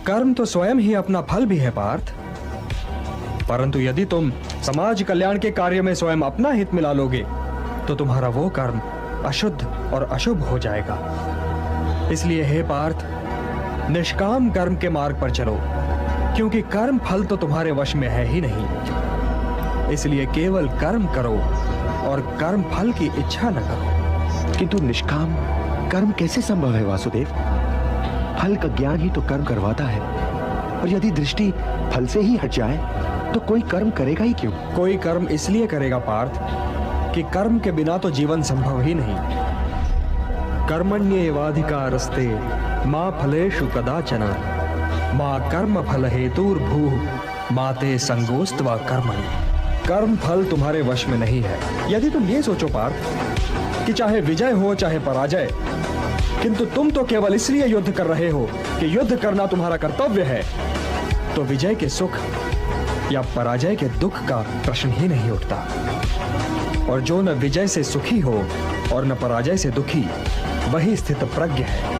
कर्म तो स्वयं ही अपना फल भी है पार्थ, परंतु यदि तुम समाज कल्याण के कार्य में स्वयं अपना हित मिला लोगे तो तुम्हारा वो कर्म अशुद्ध और अशुभ हो जाएगा। इसलिए हे पार्थ, निष्काम कर्म के मार्ग पर चलो, क्योंकि कर्म फल तो तुम्हारे वश में है ही नहीं। इसलिए केवल कर्म करो और कर्म फल की इच्छा न करो। किंतु निष्काम कर्म कैसे संभव है वासुदेव? फल का ज्ञान ही तो कर्म करवाता है, और यदि दृष्टि फल से ही हट जाए तो कोई कर्म करेगा ही क्यों? कोई कर्म इसलिए करेगा पार्थ कि कर्म के बिना तो जीवन संभव ही नहीं। कर्मण्येवाधिकारस्ते मा फलेषु कदाचन मा कर्म फल हेतुर्भूः मा ते संगोस्त्वा कर्मणि। कर्म फल तुम्हारे वश में नहीं है। यदि तुम ये सोचो पार्थ कि चाहे विजय हो चाहे पराजय, किंतु तुम तो केवल इसलिए युद्ध कर रहे हो कि युद्ध करना तुम्हारा कर्तव्य है, तो विजय के सुख या पराजय के दुख का प्रश्न ही नहीं उठता। और जो न विजय से सुखी हो और न पराजय से दुखी, वही स्थित प्रज्ञ है।